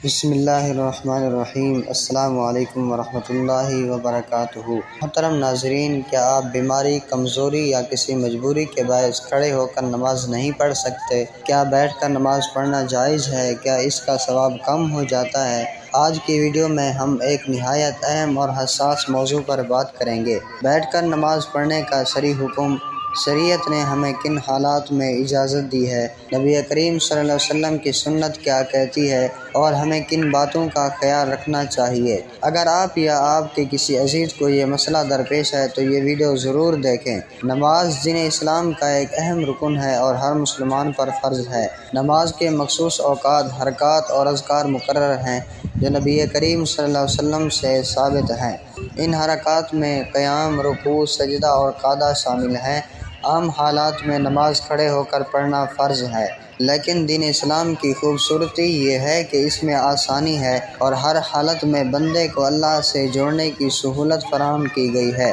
بسم اللہ الرحمن الرحیم۔ السلام علیکم ورحمۃ اللہ وبرکاتہ۔ محترم ناظرین، کیا آپ بیماری، کمزوری یا کسی مجبوری کے باعث کھڑے ہو کر نماز نہیں پڑھ سکتے؟ کیا بیٹھ کر نماز پڑھنا جائز ہے؟ کیا اس کا ثواب کم ہو جاتا ہے؟ آج کی ویڈیو میں ہم ایک نہایت اہم اور حساس موضوع پر بات کریں گے۔ بیٹھ کر نماز پڑھنے کا شرعی حکم۔ شریعت نے ہمیں کن حالات میں اجازت دی ہے؟ نبی کریم صلی اللہ علیہ وسلم کی سنت کیا کہتی ہے اور ہمیں کن باتوں کا خیال رکھنا چاہیے؟ اگر آپ یا آپ کے کسی عزیز کو یہ مسئلہ درپیش ہے تو یہ ویڈیو ضرور دیکھیں۔ نماز دین اسلام کا ایک اہم رکن ہے اور ہر مسلمان پر فرض ہے۔ نماز کے مخصوص اوقات، حرکات اور اذکار مقرر ہیں جو نبی کریم صلی اللہ علیہ وسلم سے ثابت ہیں۔ ان حرکات میں قیام، رکوع، سجدہ اور قعدہ شامل ہیں۔ عام حالات میں نماز کھڑے ہو کر پڑھنا فرض ہے، لیکن دین اسلام کی خوبصورتی یہ ہے کہ اس میں آسانی ہے اور ہر حالت میں بندے کو اللہ سے جوڑنے کی سہولت فراہم کی گئی ہے۔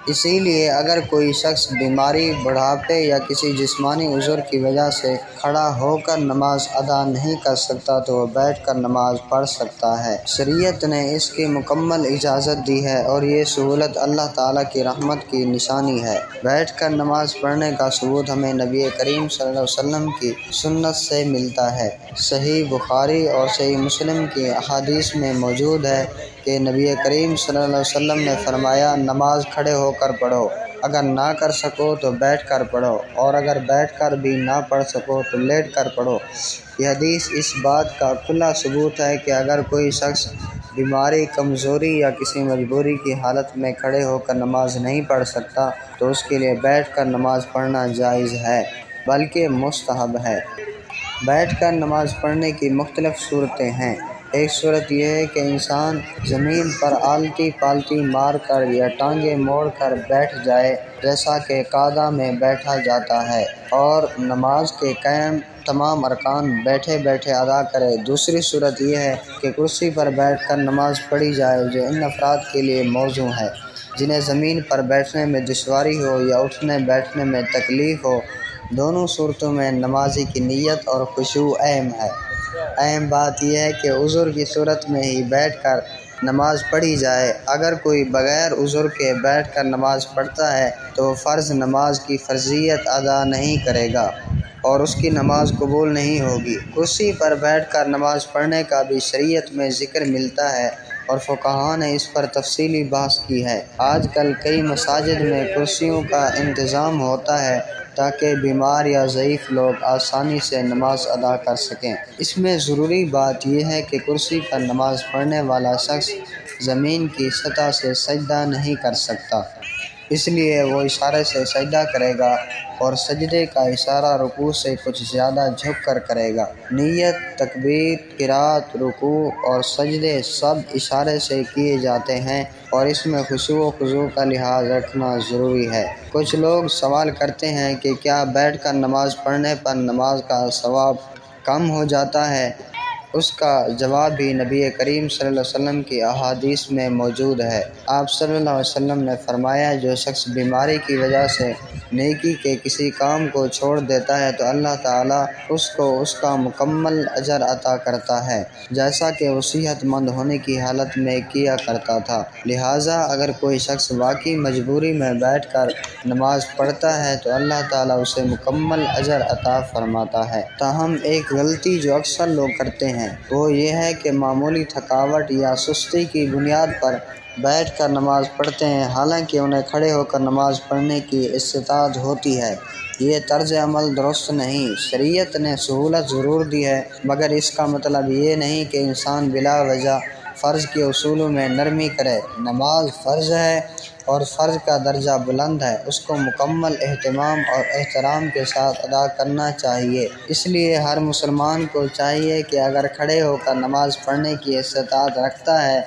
اسی لیے اگر کوئی شخص بیماری، بڑھاپے یا کسی جسمانی عذر کی وجہ سے کھڑا ہو کر نماز ادا نہیں کر سکتا تو وہ بیٹھ کر نماز پڑھ سکتا ہے۔ شریعت نے اس کی مکمل اجازت دی ہے اور یہ سہولت اللہ تعالیٰ کی رحمت کی نشانی ہے۔ بیٹھ کر نماز پڑھنے کا ثبوت ہمیں نبی کریم صلی اللہ علیہ وسلم کی سنت سے ملتا ہے۔ صحیح بخاری اور صحیح مسلم کی احادیث میں موجود ہے کہ نبی کریم صلی اللہ علیہ وسلم نے فرمایا، نماز کھڑے ہو کر پڑھو، اگر نہ کر سکو تو بیٹھ کر پڑھو، اور اگر بیٹھ کر بھی نہ پڑھ سکو تو لیٹ کر پڑھو۔ یہ حدیث اس بات کا کھلا ثبوت ہے کہ اگر کوئی شخص بیماری، کمزوری یا کسی مجبوری کی حالت میں کھڑے ہو کر نماز نہیں پڑھ سکتا تو اس کے لیے بیٹھ کر نماز پڑھنا جائز ہے، بلکہ مستحب ہے۔ بیٹھ کر نماز پڑھنے کی مختلف صورتیں ہیں۔ ایک صورت یہ ہے کہ انسان زمین پر آلتی پالتی مار کر یا ٹانگیں موڑ کر بیٹھ جائے، جیسا کہ قعدہ میں بیٹھا جاتا ہے، اور نماز کے قائم تمام ارکان بیٹھے بیٹھے ادا کرے۔ دوسری صورت یہ ہے کہ کرسی پر بیٹھ کر نماز پڑھی جائے، جو ان افراد کے لیے موزوں ہے جنہیں زمین پر بیٹھنے میں دشواری ہو یا اٹھنے بیٹھنے میں تکلیف ہو۔ دونوں صورتوں میں نمازی کی نیت اور خشوع اہم ہے۔ اہم بات یہ ہے کہ عذر کی صورت میں ہی بیٹھ کر نماز پڑھی جائے۔ اگر کوئی بغیر عذر کے بیٹھ کر نماز پڑھتا ہے تو وہ فرض نماز کی فرضیت ادا نہیں کرے گا اور اس کی نماز قبول نہیں ہوگی۔ کرسی پر بیٹھ کر نماز پڑھنے کا بھی شریعت میں ذکر ملتا ہے اور فقہاء نے اس پر تفصیلی بحث کی ہے۔ آج کل کئی مساجد میں کرسیوں کا انتظام ہوتا ہے تاکہ بیمار یا ضعیف لوگ آسانی سے نماز ادا کر سکیں۔ اس میں ضروری بات یہ ہے کہ کرسی پر نماز پڑھنے والا شخص زمین کی سطح سے سجدہ نہیں کر سکتا، اس لیے وہ اشارے سے سجدہ کرے گا اور سجدے کا اشارہ رکوع سے کچھ زیادہ جھک کر کرے گا۔ نیت، تکبیر، قرات، رکوع اور سجدے سب اشارے سے کیے جاتے ہیں اور اس میں خشوع و خضوع کا لحاظ رکھنا ضروری ہے۔ کچھ لوگ سوال کرتے ہیں کہ کیا بیٹھ کر نماز پڑھنے پر نماز کا ثواب کم ہو جاتا ہے؟ اس کا جواب بھی نبی کریم صلی اللہ علیہ وسلم کی احادیث میں موجود ہے۔ آپ صلی اللہ علیہ وسلم نے فرمایا، جو شخص بیماری کی وجہ سے نیکی کے کسی کام کو چھوڑ دیتا ہے تو اللہ تعالیٰ اس کو اس کا مکمل اجر عطا کرتا ہے، جیسا کہ وہ صحت مند ہونے کی حالت میں کیا کرتا تھا۔ لہٰذا اگر کوئی شخص واقعی مجبوری میں بیٹھ کر نماز پڑھتا ہے تو اللہ تعالیٰ اسے مکمل اجر عطا فرماتا ہے۔ تاہم ایک غلطی جو اکثر لوگ کرتے ہیں وہ یہ ہے کہ معمولی تھکاوٹ یا سستی کی بنیاد پر بیٹھ کر نماز پڑھتے ہیں، حالانکہ انہیں کھڑے ہو کر نماز پڑھنے کی استطاعت ہوتی ہے۔ یہ طرز عمل درست نہیں۔ شریعت نے سہولت ضرور دی ہے، مگر اس کا مطلب یہ نہیں کہ انسان بلا وجہ فرض کے اصولوں میں نرمی کرے۔ نماز فرض ہے اور فرض کا درجہ بلند ہے، اس کو مکمل اہتمام اور احترام کے ساتھ ادا کرنا چاہیے۔ اس لیے ہر مسلمان کو چاہیے کہ اگر کھڑے ہو کر نماز پڑھنے کی استطاعت رکھتا ہے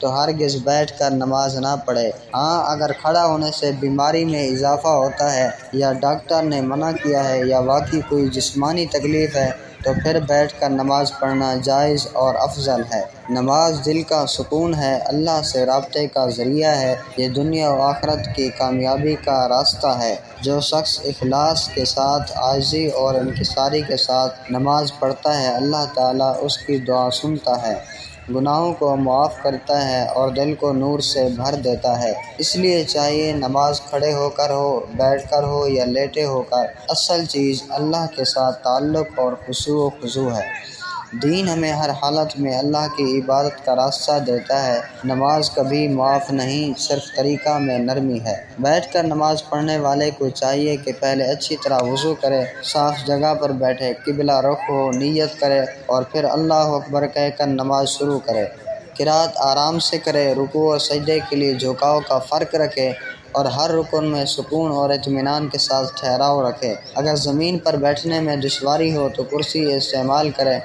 تو ہرگز بیٹھ کر نماز نہ پڑھے۔ ہاں، اگر کھڑا ہونے سے بیماری میں اضافہ ہوتا ہے یا ڈاکٹر نے منع کیا ہے یا واقعی کوئی جسمانی تکلیف ہے تو پھر بیٹھ کر نماز پڑھنا جائز اور افضل ہے۔ نماز دل کا سکون ہے، اللہ سے رابطے کا ذریعہ ہے، یہ دنیا و آخرت کی کامیابی کا راستہ ہے۔ جو شخص اخلاص کے ساتھ، عاجزی اور انکساری کے ساتھ نماز پڑھتا ہے، اللہ تعالیٰ اس کی دعا سنتا ہے، گناہوں کو معاف کرتا ہے اور دل کو نور سے بھر دیتا ہے۔ اس لیے چاہیے نماز کھڑے ہو کر ہو، بیٹھ کر ہو یا لیٹے ہو کر، اصل چیز اللہ کے ساتھ تعلق اور خشوع و خضوع ہے۔ دین ہمیں ہر حالت میں اللہ کی عبادت کا راستہ دیتا ہے۔ نماز کبھی معاف نہیں، صرف طریقہ میں نرمی ہے۔ بیٹھ کر نماز پڑھنے والے کو چاہیے کہ پہلے اچھی طرح وضو کرے، صاف جگہ پر بیٹھے، قبلہ رخ ہو، نیت کرے اور پھر اللہ اکبر کہہ کر نماز شروع کرے۔ قرات آرام سے کرے، رکوع اور سجدے کے لیے جھکاؤ کا فرق رکھے اور ہر رکن میں سکون اور اطمینان کے ساتھ ٹھہراؤ رکھے۔ اگر زمین پر بیٹھنے میں دشواری ہو تو کرسی استعمال کرے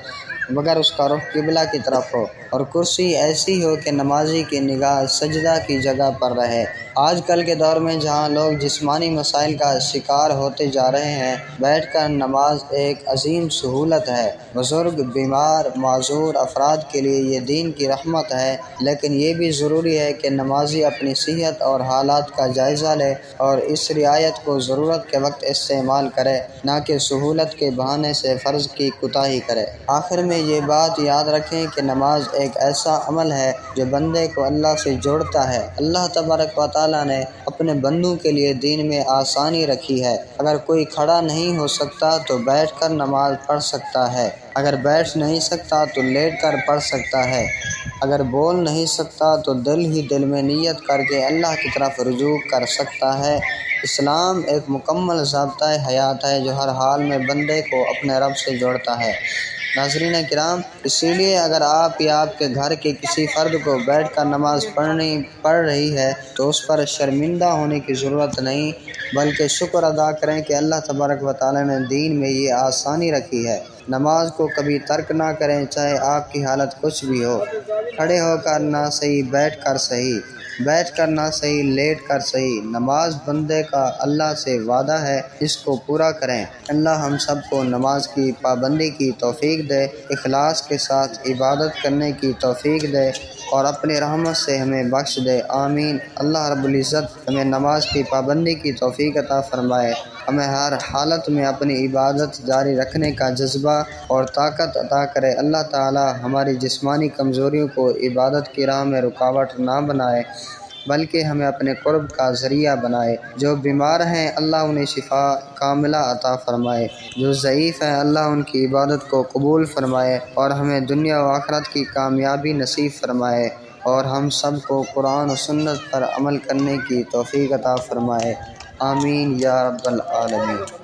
مگر اس کا رخ قبلہ کی طرف ہو، اور کرسی ایسی ہو کہ نمازی کی نگاہ سجدہ کی جگہ پر رہے۔ آج کل کے دور میں جہاں لوگ جسمانی مسائل کا شکار ہوتے جا رہے ہیں، بیٹھ کر نماز ایک عظیم سہولت ہے۔ بزرگ، بیمار، معذور افراد کے لیے یہ دین کی رحمت ہے، لیکن یہ بھی ضروری ہے کہ نمازی اپنی صحت اور حالات کا جائزہ لے اور اس رعایت کو ضرورت کے وقت استعمال کرے، نہ کہ سہولت کے بہانے سے فرض کی کوتاہی کرے۔ آخر میں یہ بات یاد رکھیں کہ نماز ایک ایسا عمل ہے جو بندے کو اللہ سے جوڑتا ہے۔ اللہ تبارک و تعالیٰ نے اپنے بندوں کے لیے دین میں آسانی رکھی ہے۔ اگر کوئی کھڑا نہیں ہو سکتا تو بیٹھ کر نماز پڑھ سکتا ہے، اگر بیٹھ نہیں سکتا تو لیٹ کر پڑھ سکتا ہے، اگر بول نہیں سکتا تو دل ہی دل میں نیت کر کے اللہ کی طرف رجوع کر سکتا ہے۔ اسلام ایک مکمل ضابطۂ حیات ہے جو ہر حال میں بندے کو اپنے رب سے جوڑتا ہے۔ ناظرین کرام، اسی لیے اگر آپ یا آپ کے گھر کے کسی فرد کو بیٹھ کر نماز پڑھ رہی ہے تو اس پر شرمندہ ہونے کی ضرورت نہیں، بلکہ شکر ادا کریں کہ اللہ تبارک و تعالیٰ نے دین میں یہ آسانی رکھی ہے۔ نماز کو کبھی ترک نہ کریں، چاہے آپ کی حالت کچھ بھی ہو۔ کھڑے ہو کر نہ صحیح، بیٹھ کر صحیح، بیٹھ کر نہ صحیح، لیٹ کر صحیح، نماز بندے کا اللہ سے وعدہ ہے، اس کو پورا کریں۔ اللہ ہم سب کو نماز کی پابندی کی توفیق دے، اخلاص کے ساتھ عبادت کرنے کی توفیق دے اور اپنی رحمت سے ہمیں بخش دے، آمین۔ اللہ رب العزت ہمیں نماز کی پابندی کی توفیق عطا فرمائے، ہمیں ہر حالت میں اپنی عبادت جاری رکھنے کا جذبہ اور طاقت عطا کرے۔ اللہ تعالی ہماری جسمانی کمزوریوں کو عبادت کی راہ میں رکاوٹ نہ بنائے، بلکہ ہمیں اپنے قرب کا ذریعہ بنائے۔ جو بیمار ہیں اللہ انہیں شفا کاملہ عطا فرمائے، جو ضعیف ہیں اللہ ان کی عبادت کو قبول فرمائے اور ہمیں دنیا و آخرت کی کامیابی نصیب فرمائے، اور ہم سب کو قرآن و سنت پر عمل کرنے کی توفیق عطا فرمائے، آمین یا رب العالمین۔